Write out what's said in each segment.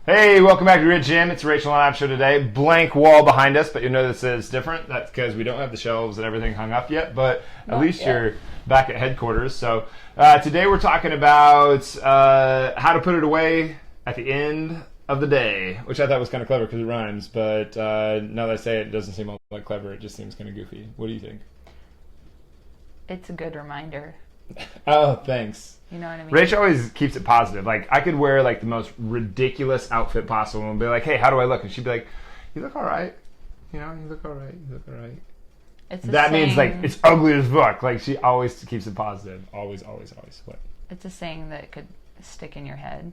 Hey, welcome back to Rich Jim. It's Rachel and I show today. Blank wall behind us, but you know this is different. That's because we don't have the shelves and everything hung up yet, but at least you're back at headquarters. So today we're talking about how to put it away at the end of the day, which I thought was kind of clever because it rhymes, but now that I say it, it doesn't seem all that clever. It just seems kind of goofy. What do you think? It's a good reminder. Oh, thanks. You know what I mean? Rach always keeps it positive. Like, I could wear, like, the most ridiculous outfit possible and be like, hey, how do I look? And she'd be like, you look all right. You know, you look all right. You look all right. That means, like, it's ugly as fuck. Like, she always keeps it positive. Always, always, always. What? It's a saying that could stick in your head.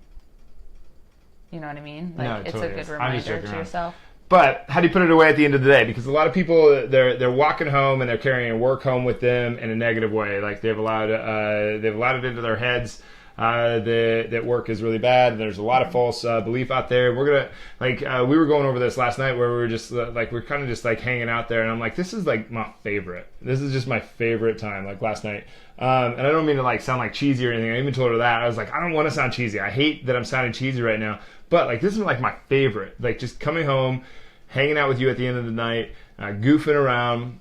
You know what I mean? Like, No, it it's totally a good is. reminder to yourself. But how do you put it away at the end of the day? Because a lot of people, they're walking home and they're carrying work home with them in a negative way. Like they've allowed it into their heads that work is really bad. And there's a lot of false belief out there. We're gonna we were going over this last night where we were just we're kind of just like hanging out there, and I'm like, this is like my favorite. This is just my favorite time. Like last night. And I don't mean to like sound like cheesy or anything. I even told her that. I was like, I don't want to sound cheesy. I hate that I'm sounding cheesy right now. But like this is like my favorite. Like just coming home, hanging out with you at the end of the night, goofing around,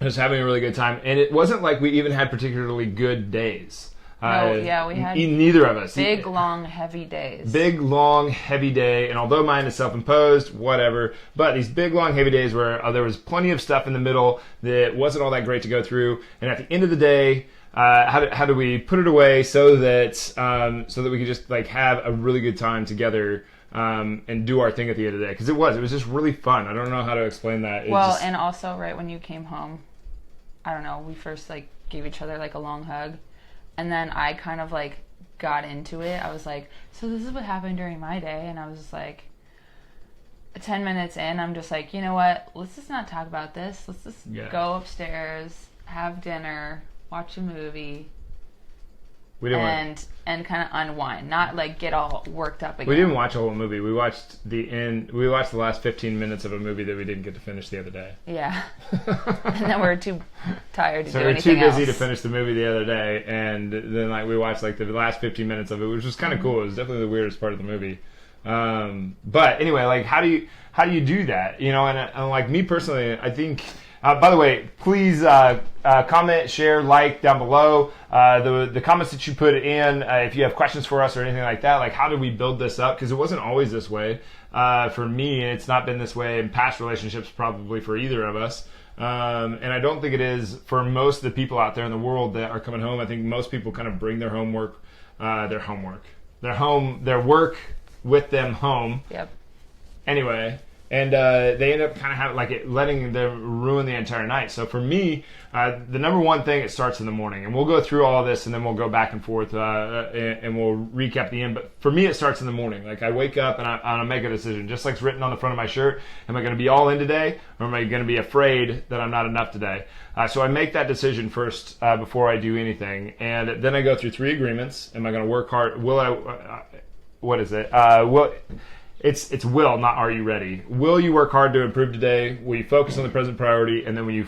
just having a really good time. And it wasn't like we even had particularly good days. We had neither of us. Big, long, heavy days. Big, long, heavy day. And although mine is self-imposed, whatever. But these big, long, heavy days where there was plenty of stuff in the middle that wasn't all that great to go through. And at the end of the day, how do we put it away so that we could just like have a really good time together and do our thing at the end of the day? Because it was just really fun. I don't know how to explain that. And also right when you came home, I don't know, we first like gave each other like a long hug, and then I kind of like got into it. I was like, so this is what happened during my day, and I was just like 10 minutes in, I'm just like, you know what, let's just not talk about this. Let's just go upstairs, have dinner, watch a movie, and kind of unwind, not like get all worked up again. We didn't watch a whole movie. We watched the end. We watched the last 15 minutes of a movie that we didn't get to finish the other day. Yeah, and then we were too tired to do anything else. So we were too busy to finish the movie the other day, and then like we watched like the last 15 minutes of it, which was kind of cool. It was definitely the weirdest part of the movie. But anyway, like how do you do that? You know, and like me personally, I think. By the way, please comment, share, like down below. The comments that you put in, if you have questions for us or anything like that, like how did we build this up? Because it wasn't always this way for me, and it's not been this way in past relationships probably for either of us. And I don't think it is for most of the people out there in the world that are coming home. I think most people kind of bring their work with them home. Yep. Anyway. And they end up kind of having letting them ruin the entire night. So for me, the number one thing, it starts in the morning. And we'll go through all of this, and then we'll go back and forth, and we'll recap the end. But for me, it starts in the morning. Like I wake up and I make a decision, just like it's written on the front of my shirt. Am I going to be all in today, or am I going to be afraid that I'm not enough today? So I make that decision first before I do anything, and then I go through 3 agreements. Am I going to work hard? Will I? What is it? It's will, not are you ready. Will you work hard to improve today? Will you focus on the present priority? And then will you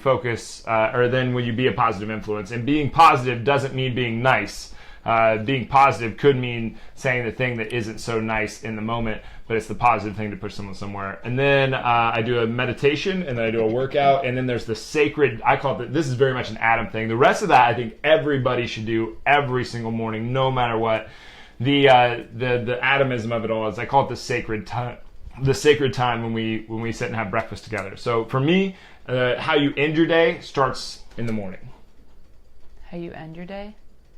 be a positive influence? And being positive doesn't mean being nice. Being positive could mean saying the thing that isn't so nice in the moment, but it's the positive thing to push someone somewhere. And then I do a meditation, and then I do a workout, and then there's the sacred, I call it, this is very much an Adam thing. The rest of that I think everybody should do every single morning, no matter what. The atomism of it all is I call it the sacred time. The sacred time when we sit and have breakfast together. So for me, how you end your day starts in the morning. How you end your day?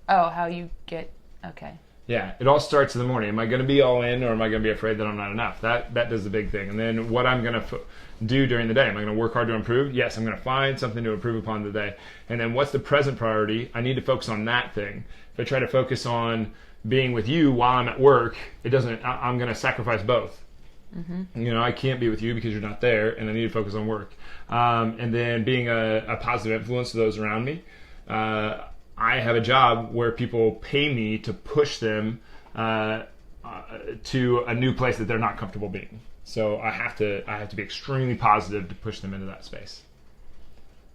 Oh, how you get okay. Yeah, it all starts in the morning. Am I going to be all in, or am I going to be afraid that I'm not enough? That does the big thing. And then what I'm going to do during the day. Am I going to work hard to improve? Yes, I'm going to find something to improve upon today. And then what's the present priority? I need to focus on that thing. If I try to focus on being with you while I'm at work, I'm going to sacrifice both. Mm-hmm. You know, I can't be with you because you're not there, and I need to focus on work. And then being a positive influence to those around me. I have a job where people pay me to push them to a new place that they're not comfortable being. So I have to be extremely positive to push them into that space.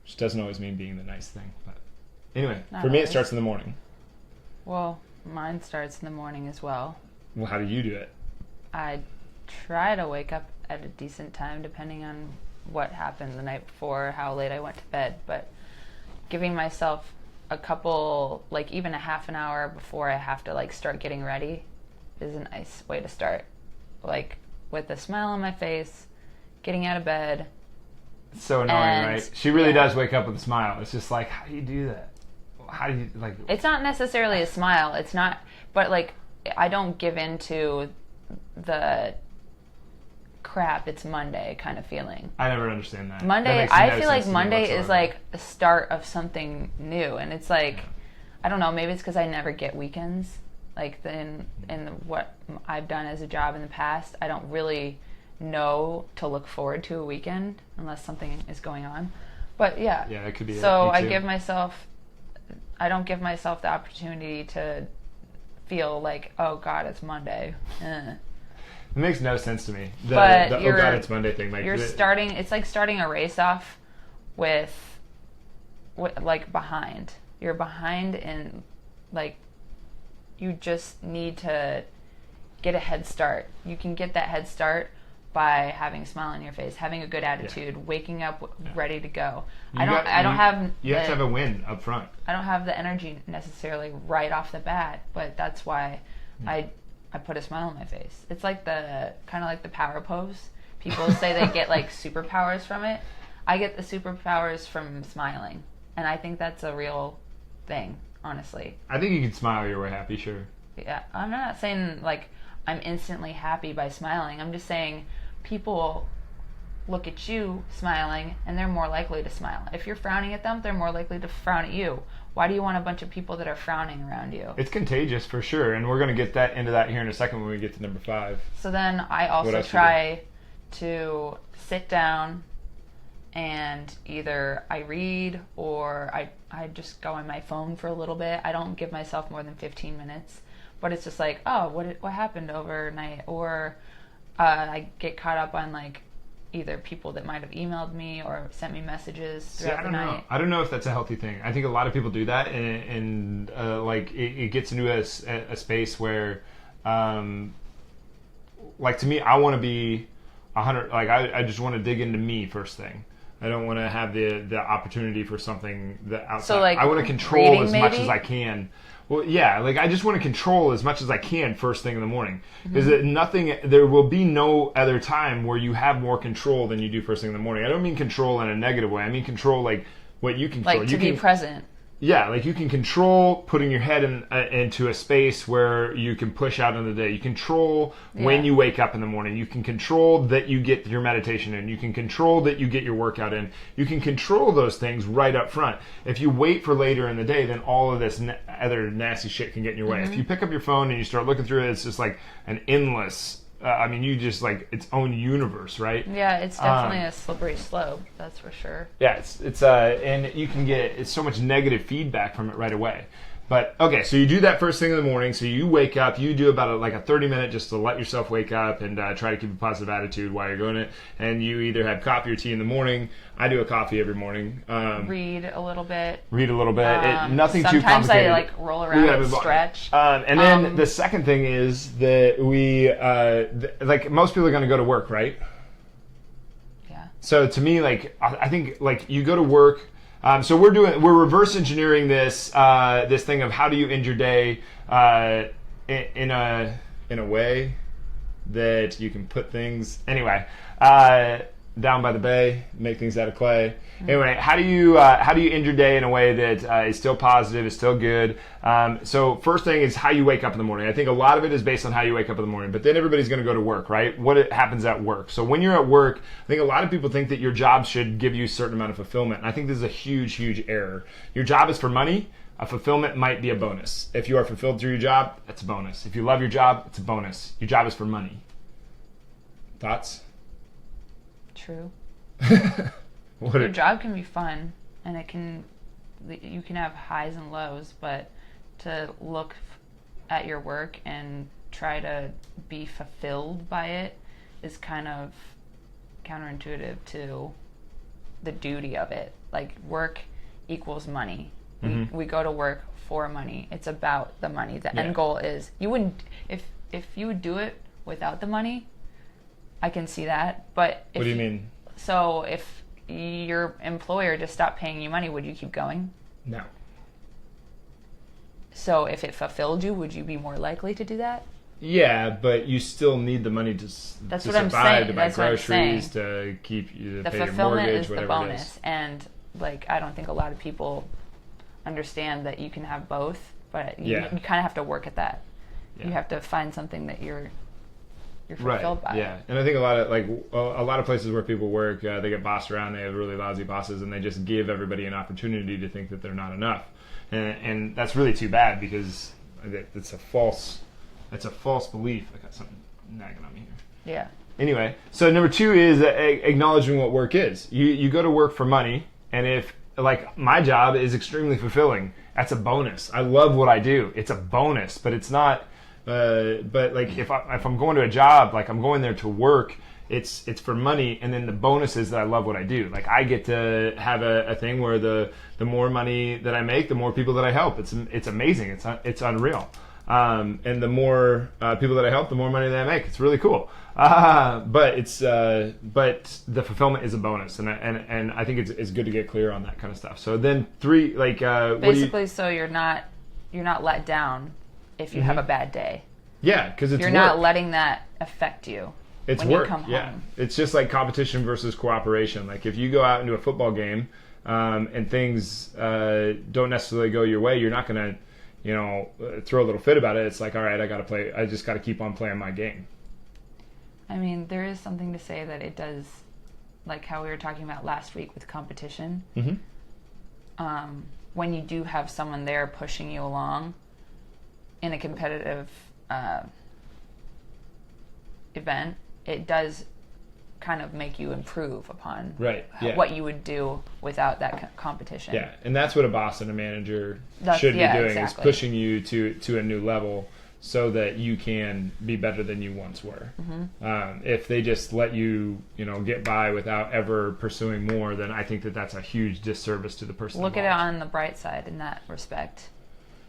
Which doesn't always mean being the nice thing. But anyway, for me, it starts in the morning. Well, mine starts in the morning as well. Well, how do you do it? I try to wake up at a decent time depending on what happened the night before, how late I went to bed, but giving myself a couple, like even a half an hour before I have to like start getting ready is a nice way to start. Like with a smile on my face, getting out of bed. It's so annoying, right? She really does wake up with a smile. It's just like, how do you do that? How do you, like... It's not necessarily a smile. It's not, but like, I don't give into the crap, it's Monday kind of feeling. I never understand that. Monday, that I feel like Monday is like the start of something new. And it's like, I don't know, maybe it's because I never get weekends. Like in what I've done as a job in the past, I don't really know to look forward to a weekend unless something is going on. But yeah. Yeah, that could be so it. I don't give myself the opportunity to feel like, oh God, it's Monday. It makes no sense to me. Oh God, it's Monday thing. Like it's like starting a race off with like behind. You're behind in like, you just need to get a head start. You can get that head start by having a smile on your face, having a good attitude, waking up ready to go. You have to have a win up front. I don't have the energy necessarily right off the bat, but that's why I put a smile on my face. It's like the kind of like the power pose. People say they get like superpowers from it. I get the superpowers from smiling, and I think that's a real thing, honestly. I think you can smile your way happy, sure. Yeah, I'm not saying like I'm instantly happy by smiling. I'm just saying people look at you smiling and they're more likely to smile. If you're frowning at them, they're more likely to frown at you. Why do you want a bunch of people that are frowning around you? It's contagious for sure, and we're going to get into that here in a second when we get to number 5. So then I also try to sit down and either I read or I just go on my phone for a little bit. I don't give myself more than 15 minutes, but it's just like, oh, what happened overnight? Or I get caught up on like either people that might have emailed me or sent me messages throughout the night. I don't know if that's a healthy thing. I think a lot of people do that, and like it gets into a space where, like to me, I want to be 100. Like I just want to dig into me first thing. I don't want to have the opportunity for something that outside. So like I want to control as much as I can. Well, yeah, like I just want to control as much as I can first thing in the morning. Because there will be no other time where you have more control than you do first thing in the morning. I don't mean control in a negative way. I mean control like what you can control. Like to be present. Yeah, like you can control putting your head into a space where you can push out in the day. You control when you wake up in the morning. You can control that you get your meditation in. You can control that you get your workout in. You can control those things right up front. If you wait for later in the day, then all of this other nasty shit can get in your way. If you pick up your phone and you start looking through it, it's just like an endless... you just like its own universe, right? Yeah, it's definitely a slippery slope. That's for sure. Yeah, it's and you can get so much negative feedback from it right away. But okay, so you do that first thing in the morning. So you wake up, you do about a 30-minute just to let yourself wake up and try to keep a positive attitude while you're doing it. And you either have coffee or tea in the morning. I do a coffee every morning. Read a little bit. Nothing too complicated. Sometimes I like roll around and stretch. And then the second thing is that we like most people are going to go to work, right? Yeah. So to me, like I think like you go to work. So we're reverse engineering this thing of how do you end your day in a way that you can put things down by the bay, make things out of clay. Anyway, how do you end your day in a way that is still positive, is still good? So first thing is how you wake up in the morning. I think a lot of it is based on how you wake up in the morning, but then everybody's going to go to work, right? What happens at work? So when you're at work, I think a lot of people think that your job should give you a certain amount of fulfillment. And I think this is a huge, huge error. Your job is for money. A fulfillment might be a bonus. If you are fulfilled through your job, that's a bonus. If you love your job, it's a bonus. Your job is for money. Thoughts? True. Your job can be fun, and you can have highs and lows, but to look at your work and try to be fulfilled by it is kind of counterintuitive to the duty of it. Like work equals money. We go to work for money. It's about the money. The end goal is if you would do it without the money, I can see that, but What do you mean? So if your employer just stopped paying you money, would you keep going? No. So if it fulfilled you, would you be more likely to do that? Yeah, but you still need the money to That's to what I'm survive, saying. to buy That's what I'm groceries, saying. to keep you to The pay your fulfillment mortgage, is the whatever bonus, it is. and like I don't think a lot of people understand that you can have both, but you kind of have to work at that. Yeah. You have to find something that you're Right. fulfilled by. Yeah, and I think a lot of places where people work, they get bossed around. They have really lousy bosses, and they just give everybody an opportunity to think that they're not enough, and that's really too bad because it's a false belief. I got something nagging on me here. Yeah. Anyway, so number 2 is acknowledging what work is. You go to work for money, and if like my job is extremely fulfilling, that's a bonus. I love what I do. It's a bonus, but it's not. But like if I'm going to a job, like I'm going there to work, it's for money, and then the bonus is that I love what I do. Like I get to have a thing where the more money that I make, the more people that I help. It's amazing. It's unreal. And the more people that I help, the more money that I make. It's really cool. But the fulfillment is a bonus, and I think it's good to get clear on that kind of stuff. So then 3, like basically, so you're not let down if you have a bad day. Yeah, because it's you're work. not letting that affect you. It's when work. You come Yeah, home. It's just like competition versus cooperation. Like if you go out into a football game and things don't necessarily go your way, you're not gonna throw a little fit about it. It's like, all right, I just got to keep on playing my game. I mean, there is something to say that it does, like how we were talking about last week with competition. Mm-hmm. When you do have someone there pushing you along in a competitive event, it does kind of make you improve upon what you would do without that competition. Yeah, and that's what a boss and a manager should be doing, exactly. Is pushing you to a new level so that you can be better than you once were. Mm-hmm. If they just let you, get by without ever pursuing more, then I think that's a huge disservice to the person Look involved. at it on the bright side in that respect.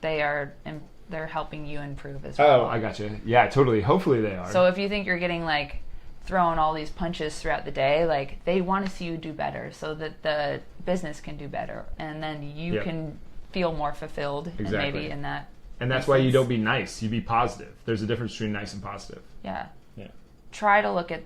They're helping you improve as well. Oh, I gotcha. Yeah, totally. Hopefully they are. So if you think you're getting like throwing all these punches throughout the day, like they want to see you do better so that the business can do better, and then you can feel more fulfilled. Exactly. And maybe in that. And that's why you don't be nice. You be positive. There's a difference between nice and positive. Yeah. Yeah. Try to look at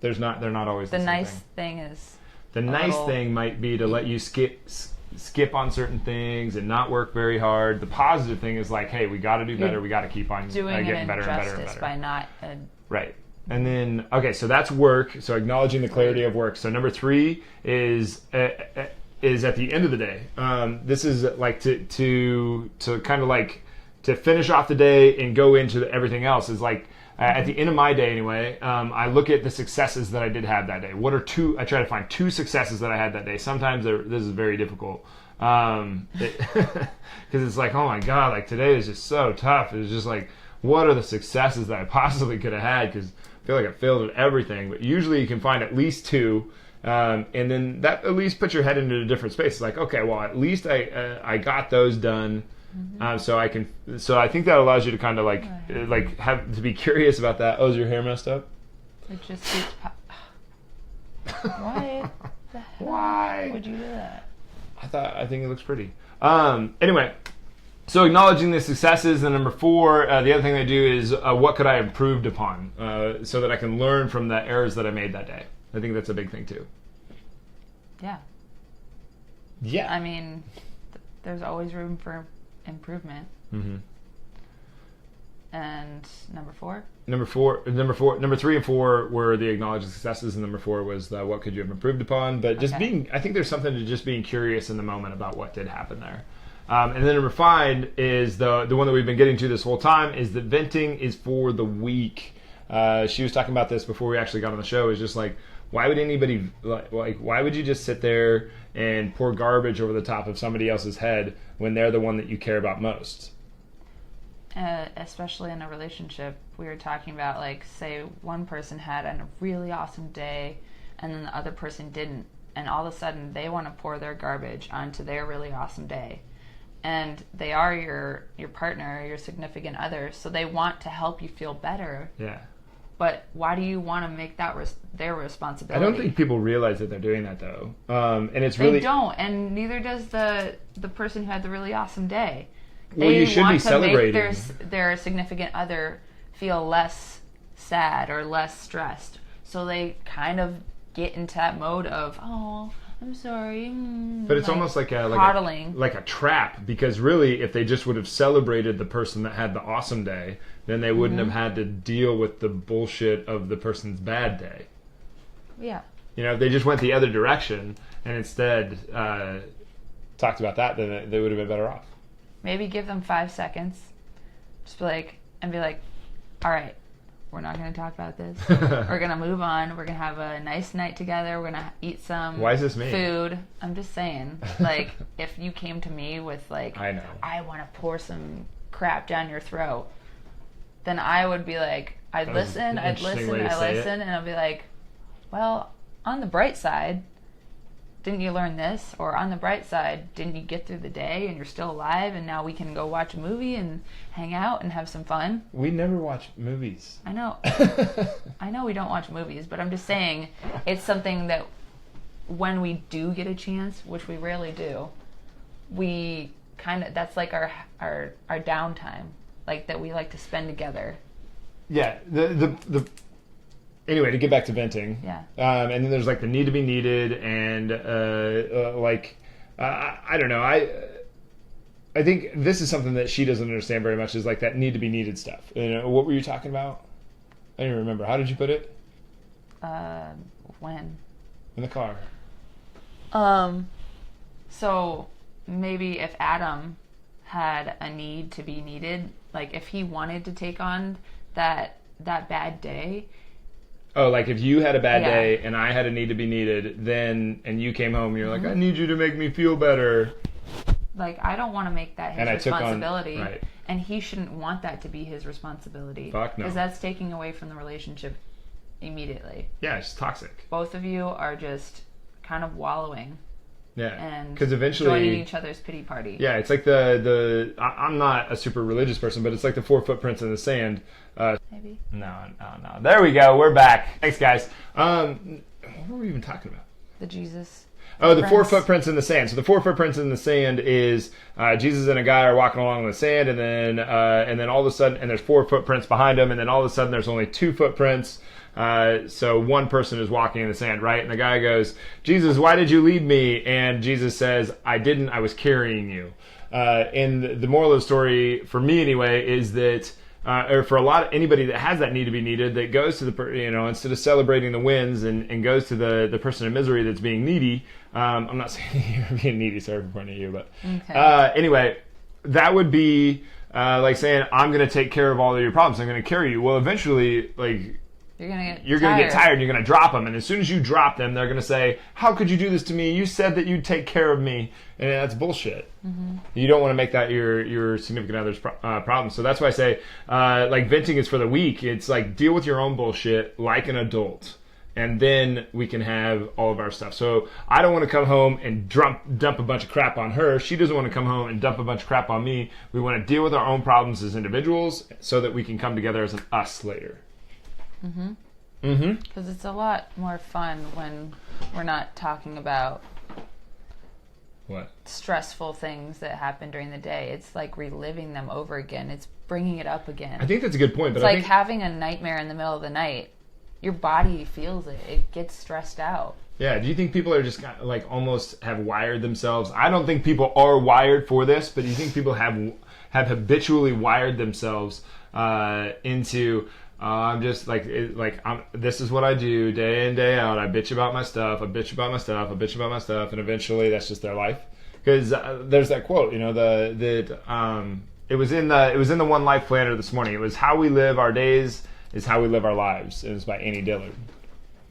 They're not always the same nice thing. thing is. The nice thing might be to let you skip on certain things and not work very hard. The positive thing is like, hey, we got to do better. We got to keep on doing getting better and better and injustice better. by not. Right. And then, okay, so that's work. So acknowledging the clarity of work. So number 3 is at the end of the day. This is like to kind of like to finish off the day and go into everything else is like at the end of my day anyway. I look at the successes that I did have that day. What are 2? I try to find 2 successes that I had that day. Sometimes this is very difficult because it's like, oh my god, like today is just so tough. It's just like, what are the successes that I possibly could have had? Because I feel like I failed at everything. But usually you can find at least 2. And then that at least puts your head into a different space. It's like, okay, well, at least I got those done. Mm-hmm. So I think that allows you to kind of like have to be curious about that. Oh, is your hair messed up? It just keeps Why the hell Why would you do that? I think it looks pretty. Anyway, so acknowledging the successes. And number 4, the other thing I do is what could I have improved upon so that I can learn from the errors that I made that day. I think that's a big thing too. Yeah. Yeah. I mean, there's always room for improvement. Mm-hmm. And number 4? Number 3 and 4 were the acknowledged successes, and number 4 was the what could you have improved upon. But just I think there's something to just being curious in the moment about what did happen there. And then number 5 is the one that we've been getting to this whole time, is that venting is for the weak. She was talking about this before we actually got on the show. Is just like, why would anybody why would you just sit there and pour garbage over the top of somebody else's head when they're the one that you care about most? Especially in a relationship, we were talking about, like, say one person had a really awesome day and then the other person didn't, and all of a sudden they want to pour their garbage onto their really awesome day, and they are your partner, your significant other, so they want to help you feel better. Yeah. But why do you want to make that their responsibility? I don't think people realize that they're doing that though, and it's they really don't, and neither does the person who had the really awesome day. well. You should be celebrating. Make their significant other feel less sad or less stressed, so they kind of get into that mode of, oh, I'm sorry. But it's almost like coddling. like a trap, because really, if they just would have celebrated the person that had the awesome day, then they wouldn't have had to deal with the bullshit of the person's bad day. Yeah. You know, if they just went the other direction and instead talked about that, then they would have been better off. Maybe give them 5 seconds. Just be like, all right, we're not going to talk about this. We're going to move on. We're going to have a nice night together. We're going to eat some Why is this me? food. I'm just saying, like, if you came to me with, like, I know. I want to pour some crap down your throat, then I would be like, I'd listen, and I'll be like, well, on the bright side, didn't you learn this? Or on the bright side, didn't you get through the day and you're still alive and now we can go watch a movie and hang out and have some fun? We never watch movies. I know. I know we don't watch movies, but I'm just saying it's something that when we do get a chance, which we rarely do, we kind of, that's like our downtime, like that we like to spend together. Yeah. Anyway, to get back to venting. Yeah. And then there's like the need to be needed, and I don't know. I think this is something that she doesn't understand very much, is like that need to be needed stuff. You know, what were you talking about? I don't even remember. How did you put it? When? In the car. So maybe if Adam had a need to be needed, like if he wanted to take on that bad day. Oh, like if you had a bad day and I had a need to be needed, then, and you came home and you're like, I need you to make me feel better. Like, I don't want to make that his responsibility. Right. And he shouldn't want that to be his responsibility. Fuck no. Because that's taking away from the relationship immediately. Yeah, it's toxic. Both of you are just kind of wallowing. Yeah, and because eventually joining each other's pity party. Yeah, it's like I'm not a super religious person, but it's like the 4 footprints in the sand. Maybe. No. There we go. We're back. Thanks, guys. What were we even talking about? The Jesus. Oh, the 4 footprints in the sand. So the 4 footprints in the sand is Jesus and a guy are walking along in the sand, and then all of a sudden, and there's 4 footprints behind them, and then all of a sudden there's only 2 footprints. So one person is walking in the sand, right? And the guy goes, Jesus, why did you leave me? And Jesus says, I didn't, I was carrying you. And the moral of the story, for me anyway, is that, or for anybody that has that need to be needed, that goes to instead of celebrating the wins and goes to the person in misery that's being needy. I'm not saying you're being needy, sorry for pointing at you, but okay. Anyway, that would be like saying, I'm going to take care of all of your problems. I'm going to carry you. Well, eventually, like, you're going to get tired and you're going to drop them. And as soon as you drop them, they're going to say, how could you do this to me? You said that you'd take care of me. And that's bullshit. Mm-hmm. You don't want to make that your significant other's problem. So that's why I say, like, venting is for the weak. It's like, deal with your own bullshit like an adult. And then we can have all of our stuff. So I don't want to come home and dump a bunch of crap on her. She doesn't want to come home and dump a bunch of crap on me. We want to deal with our own problems as individuals so that we can come together as an us later. Because it's a lot more fun when we're not talking about what stressful things that happen during the day. It's like reliving them over again. It's bringing it up again. I think that's a good point. But it's like having a nightmare in the middle of the night. Your body feels it. It gets stressed out. Yeah. Do you think people are just like almost have wired themselves? I don't think people are wired for this, but do you think people have habitually wired themselves into I'm just this is what I do day in, day out. I bitch about my stuff. And eventually that's just their life. Because there's that quote, it was in the One Life Planner this morning. It was how we live our days is how we live our lives. And it's by Annie Dillard.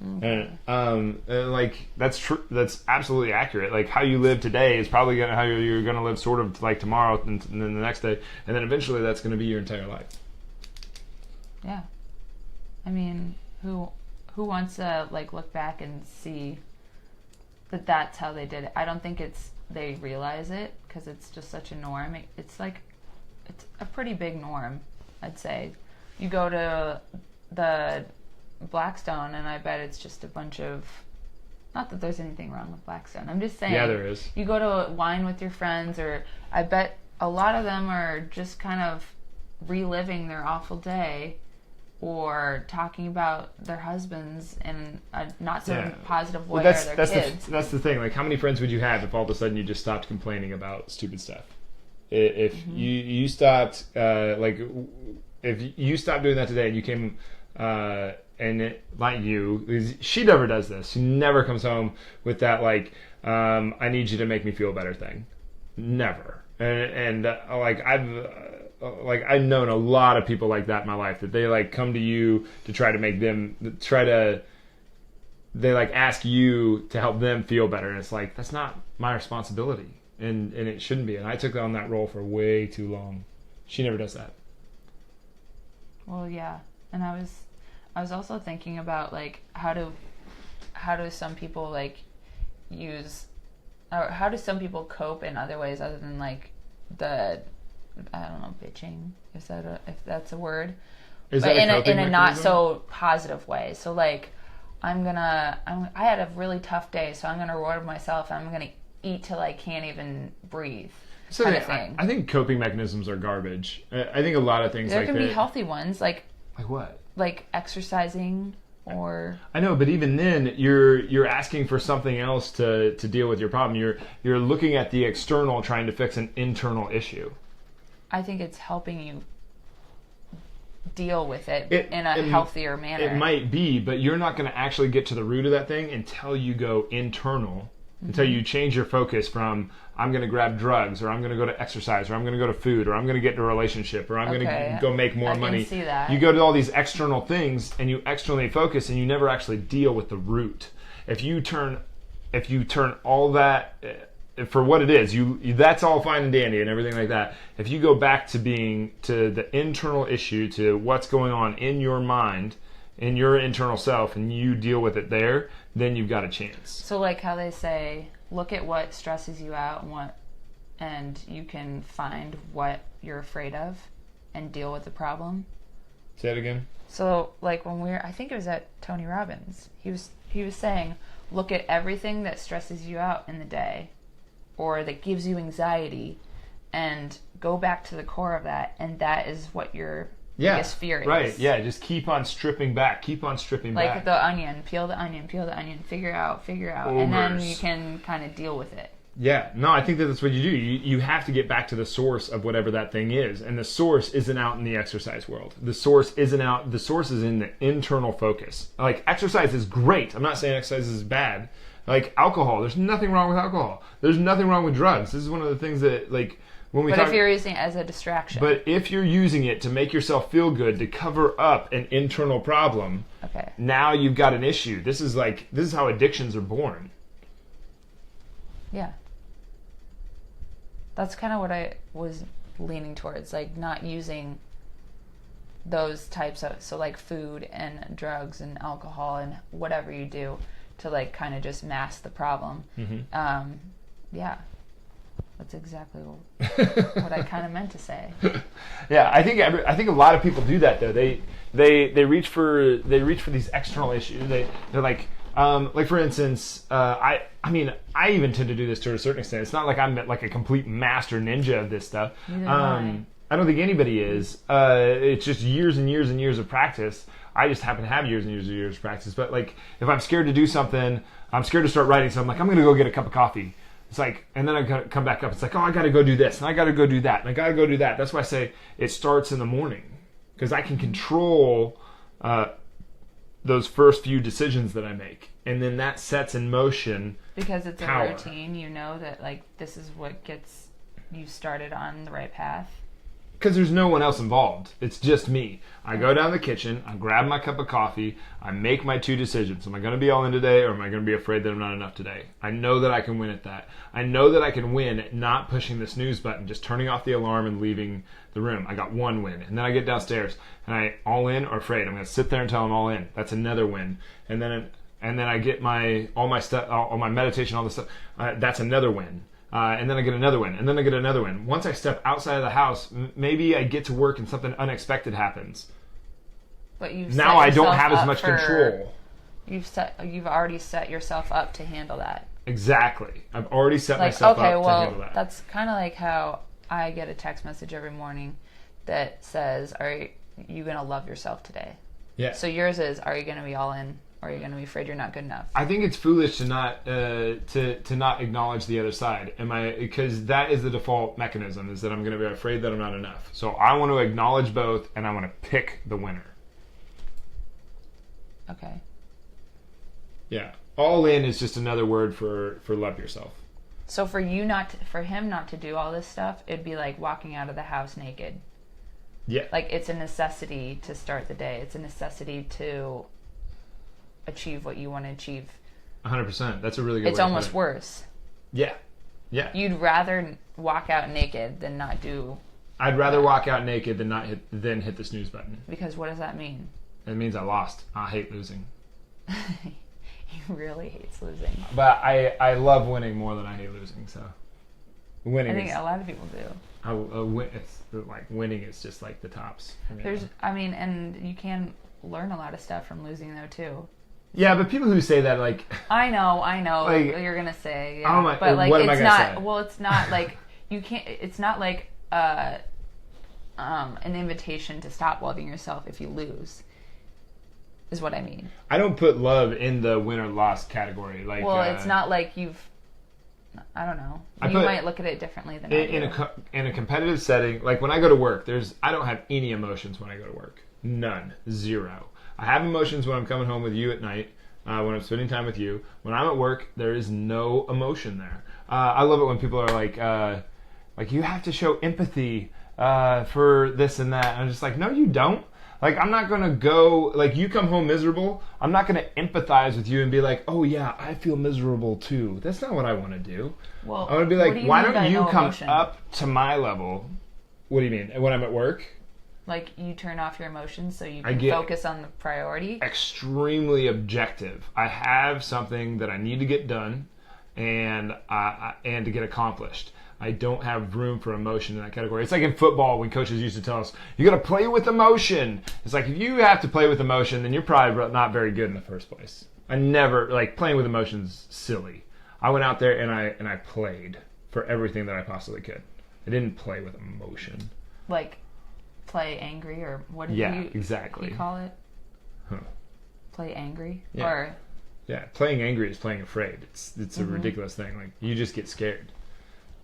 Mm-hmm. And like that's true. That's absolutely accurate. Like how you live today is probably how you're gonna live sort of like tomorrow and then the next day, and then eventually that's gonna be your entire life. Yeah. I mean, who wants to like look back and see that that's how they did it? I don't think they realize it because it's just such a norm. It's a pretty big norm, I'd say. You go to the Blackstone, and I bet it's just a bunch of. Not that there's anything wrong with Blackstone. I'm just saying. Yeah, there is. You go to wine with your friends, or I bet a lot of them are just kind of reliving their awful day, or talking about their husbands in a not so positive way, or their kids. That's the thing. Like, how many friends would you have if all of a sudden you just stopped complaining about stupid stuff? If you stopped, if you stopped doing that today and you came, she never does this. She never comes home with that, like, I need you to make me feel better thing. Never. And I've known a lot of people like that in my life, that they like come to you to try to make them they like ask you to help them feel better, and it's like, that's not my responsibility, and it shouldn't be. And I took on that role for way too long. She never does that. Well, yeah, and I was also thinking about, like, how do some people like use, or how do some people cope in other ways other than like the, I don't know, bitching, if that's a word, but in a not so positive way. So like, I had a really tough day, so I'm gonna reward myself, and I'm gonna eat till I can't even breathe. So kind of thing. I think coping mechanisms are garbage. I think a lot of things there can be healthy ones, like what? Like exercising, or I know, but even then, you're asking for something else to deal with your problem. You're looking at the external, trying to fix an internal issue. I think it's helping you deal with it in a healthier manner. It might be, but you're not going to actually get to the root of that thing until you go internal, until you change your focus from, I'm going to grab drugs, or I'm going to go to exercise, or I'm going to go to food, or I'm going to get in a relationship, or I'm going to go make more money. I can see that. You go to all these external things, and you externally focus, and you never actually deal with the root. If you turn all that for what it is, that's all fine and dandy and everything like that. If you go back to the internal issue, to what's going on in your mind, in your internal self, and you deal with it there, then you've got a chance. So like how they say, look at what stresses you out, and you can find what you're afraid of and deal with the problem. Say it again. So like I think it was at Tony Robbins, he was saying, look at everything that stresses you out in the day, or that gives you anxiety, and go back to the core of that, and that is what your biggest fear is. Right, yeah, just keep on stripping back. Like the onion, peel the onion, figure out, and then you can kind of deal with it. Yeah, no, I think that's what you do. You have to get back to the source of whatever that thing is, and the source isn't out in the exercise world. The source is in the internal focus. Like, exercise is great. I'm not saying exercise is bad. Like alcohol, there's nothing wrong with alcohol. There's nothing wrong with drugs. This is one of the things that, like, when we if you're using it as a distraction. But if you're using it to make yourself feel good, to cover up an internal problem, okay, now you've got an issue. This is how addictions are born. Yeah. That's kind of what I was leaning towards, like not using those types of, so like food and drugs and alcohol and whatever you do to like kind of just mask the problem. Mm-hmm. Yeah, that's exactly what I kind of meant to say. Yeah, I think a lot of people do that though. They reach for these external issues. They're like for instance, I mean, I even tend to do this to a certain extent. It's not like I'm like a complete master ninja of this stuff. I don't think anybody is. It's just years and years and years of practice. I just happen to have years and years and years of practice. But like, if I'm scared to do something, I'm scared to start writing something. Like, I'm going to go get a cup of coffee. It's like, and then I got to come back up. It's like, oh, I got to go do this, and I got to go do that, and I got to go do that. That's why I say it starts in the morning, because I can control those first few decisions that I make, and then that sets in motion because it's power. A routine. You know that like this is what gets you started on the right path. Because there's no one else involved. It's just me. I go down the kitchen, I grab my cup of coffee, I make my two decisions. Am I going to be all in today, or am I going to be afraid that I'm not enough today? I know that I can win at that. I know that I can win at not pushing the snooze button, just turning off the alarm and leaving the room. I got one win. And then I get downstairs, and I all in or afraid. I'm going to sit there until I'm all in. That's another win. And then I get all my stuff, all my meditation, all this stuff. That's another win. And then I get another win, and then I get another win. Once I step outside of the house, maybe I get to work and something unexpected happens. But now I don't have as much control. You've already set yourself up to handle that. Exactly. I've already set myself up to handle that. That's kind of like how I get a text message every morning that says, "Are you going to love yourself today?" Yeah. So yours is, "Are you going to be all in, or are you going to be afraid you're not good enough?" I think it's foolish to not to not acknowledge the other side. Because that is the default mechanism, is that I'm going to be afraid that I'm not enough. So I want to acknowledge both, and I want to pick the winner. Okay. Yeah. All in is just another word for love yourself. So for him not to do all this stuff, it'd be like walking out of the house naked. Yeah. Like, it's a necessity to start the day. It's a necessity to achieve what you want to achieve. 100%. That's a really good It's way almost to put it. worse. Yeah. Yeah. You'd rather walk out naked than not do... I'd rather walk out naked than hit the snooze button. Because what does that mean? It means I lost. I hate losing. He really hates losing. But I love winning more than I hate losing. So winning. I think a lot of people do. It's like winning is just like the tops. And you can learn a lot of stuff from losing though too. Yeah, but people who say that, like, I know, like, you're gonna say, oh my, but like, what am I it's gonna not. say? Well, it's not like you can't. It's not like an invitation to stop loving yourself if you lose. Is what I mean. I don't put love in the win or loss category. Like, well, it's not like you've. I don't know. You might look at it differently than I do. In a competitive setting. Like when I go to work, I don't have any emotions when I go to work. None. Zero. I have emotions when I'm coming home with you at night. When I'm spending time with you. When I'm at work, there is no emotion there. I love it when people are like you have to show empathy for this and that. And I'm just like, no, you don't. Like, I'm not going to go, like, you come home miserable, I'm not going to empathize with you and be like, oh, yeah, I feel miserable, too. That's not what I want to do. Well, I want to be like, why don't you come emotion? up to my level? What do you mean? When I'm at work? Like, you turn off your emotions so you can focus on the priority? Extremely objective. I have something that I need to get done and to get accomplished. I don't have room for emotion in that category. It's like in football when coaches used to tell us, you got to play with emotion. It's like, if you have to play with emotion, then you're probably not very good in the first place. I never, like, playing with emotion's silly. I went out there and I played for everything that I possibly could. I didn't play with emotion. Like, play angry, or what did exactly. you call it? Huh. Play angry? Yeah. Or... Yeah, playing angry is playing afraid. It's a ridiculous thing. Like, you just get scared.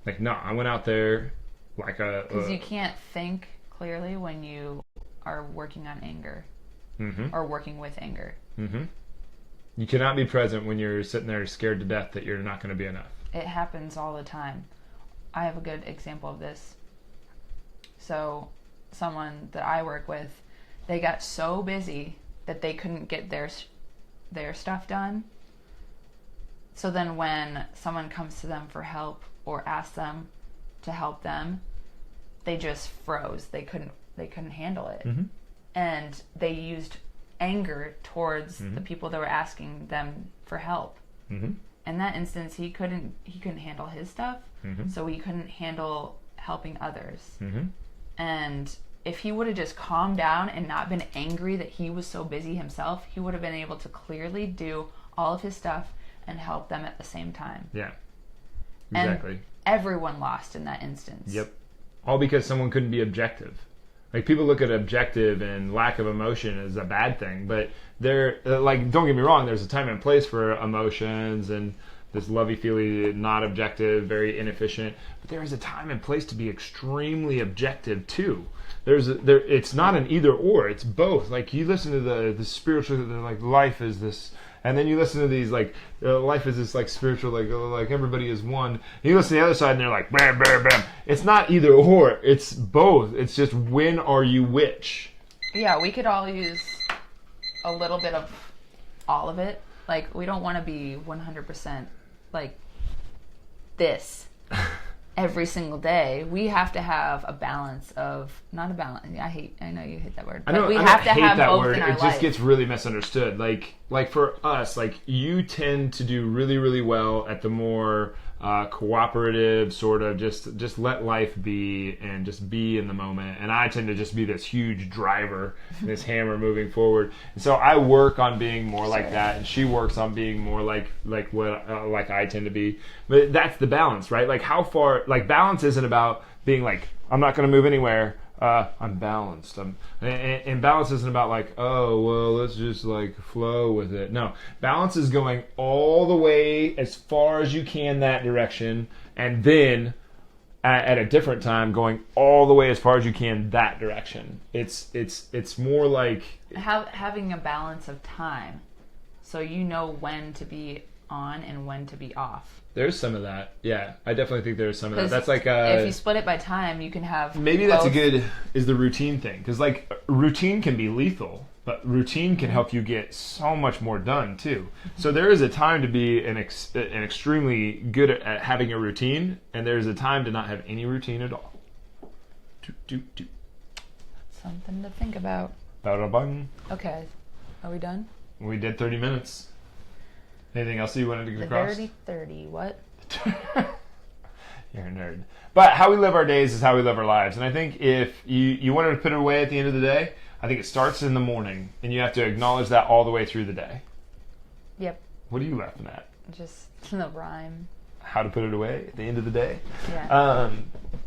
Like, no, I went out there like a... Because you can't think clearly when you are working on anger. Mm-hmm. Or working with anger. Mm-hmm. You cannot be present when you're sitting there scared to death that you're not going to be enough. It happens all the time. I have a good example of this. So, someone that I work with, they got so busy that they couldn't get their stuff done. So then when someone comes to them for help or asks them to help them, they just froze. They couldn't handle it. Mm-hmm. And they used anger towards the people that were asking them for help. Mm-hmm. In that instance, he couldn't handle his stuff, so he couldn't handle helping others. Mm-hmm. And if he would have just calmed down and not been angry that he was so busy himself, he would have been able to clearly do all of his stuff and help them at the same time. Yeah. Exactly. And everyone lost in that instance. Yep. All because someone couldn't be objective. Like, people look at objective and lack of emotion as a bad thing, but they're like, don't get me wrong, there's a time and place for emotions and this lovey-feely, not objective, very inefficient, but there is a time and place to be extremely objective too. It's not an either or, it's both. Like, you listen to the spiritual, like, life is this, and then you listen to these, like, life is this, like, spiritual, like everybody is one. And you listen to the other side, and they're like, bam, bam, bam. It's not either or. It's both. It's just, when are you which? Yeah, we could all use a little bit of all of it. Like, we don't want to be 100% like this every single day. We have to have a balance of, not a balance. I know you hate that word. But we have to have both in our life. It just gets really misunderstood. Like for us, like, you tend to do really, really well at the more cooperative, sort of just let life be and just be in the moment. And I tend to just be this huge driver, this hammer moving forward. And so I work on being more like that, and she works on being more like I tend to be. But that's the balance, right? Like how far, like balance isn't about being like, I'm not going to move anywhere. I'm balanced. And balance isn't about like, oh, well, let's just like flow with it. No, balance is going all the way as far as you can that direction, and then at a different time going all the way as far as you can that direction. It's more like having a balance of time, so you know when to be on and when to be off. There's some of that. Yeah, I definitely think there's some of that. That's like if you split it by time, you can have maybe both. That's is the routine thing, because like routine can be lethal, but routine can help you get so much more done too. So there is a time to be an extremely good at having a routine, and there's a time to not have any routine at all. Something to think about. Ba-da-bung. Okay, are we done? We did 30 minutes. Anything else you wanted to get across? The 30, what? You're a nerd. But how we live our days is how we live our lives. And I think if you wanted to put it away at the end of the day, I think it starts in the morning, and you have to acknowledge that all the way through the day. Yep. What are you laughing at? Just the rhyme. How to put it away at the end of the day? Yeah.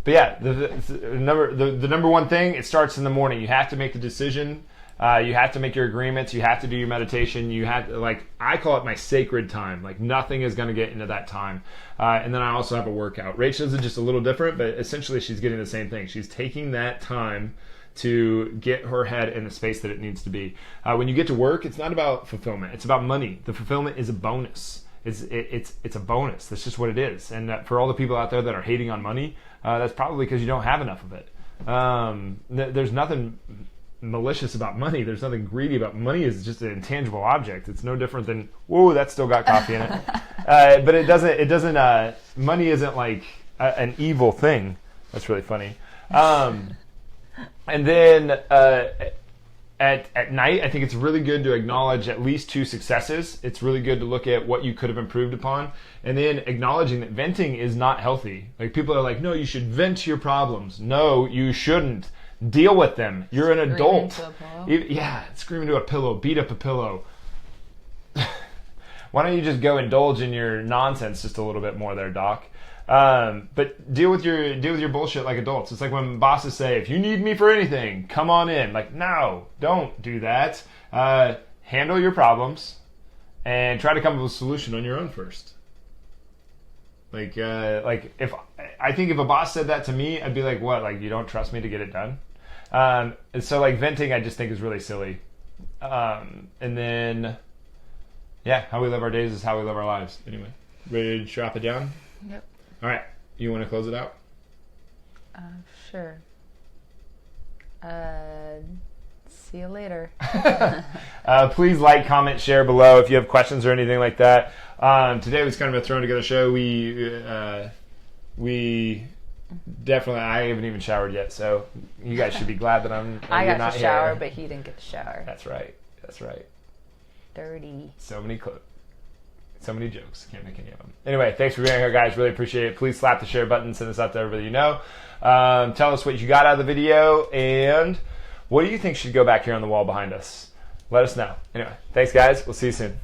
But yeah, the number one thing, it starts in the morning. You have to make the decision. You have to make your agreements. You have to do your meditation. You have to, like, I call it my sacred time. Like, nothing is going to get into that time. And then I also have a workout. Rachel's is just a little different, but essentially she's getting the same thing. She's taking that time to get her head in the space that it needs to be. When you get to work, it's not about fulfillment. It's about money. The fulfillment is a bonus. It's a bonus. That's just what it is. And for all the people out there that are hating on money, that's probably because you don't have enough of it. There's nothing malicious about money. There's nothing greedy about money. Is just an intangible object. It's no different than, whoa, that's still got coffee in it. But it doesn't money isn't like an evil thing. That's really funny. And then at night, I think it's really good to acknowledge at least 2 successes. It's really good to look at what you could have improved upon, and then acknowledging that venting is not healthy. Like, people are like, no, you should vent your problems. No, you shouldn't. Deal with them. You're an adult. Scream into a pillow. Beat up a pillow. Why don't you just go indulge in your nonsense just a little bit more there, Doc? But deal with your bullshit like adults. It's like when bosses say, if you need me for anything, come on in. Like, no, don't do that. Handle your problems and try to come up with a solution on your own first. Like if a boss said that to me, I'd be like, what? Like, you don't trust me to get it done? And so, like, venting, I just think is really silly. And then, yeah, how we live our days is how we live our lives. Anyway, ready to drop it down? Yep. All right. You want to close it out? Sure. See you later. Please like, comment, share below if you have questions or anything like that. Today was kind of a thrown together show. We definitely, I haven't even showered yet, so you guys should be glad that I got not to shower, here. but he didn't get to shower. That's right. Dirty. So many jokes. Can't make any of them. Anyway, thanks for being here, guys. Really appreciate it. Please slap the share button. Send this out to everybody you know. Tell us what you got out of the video, and what do you think should go back here on the wall behind us? Let us know. Anyway, thanks, guys. We'll see you soon.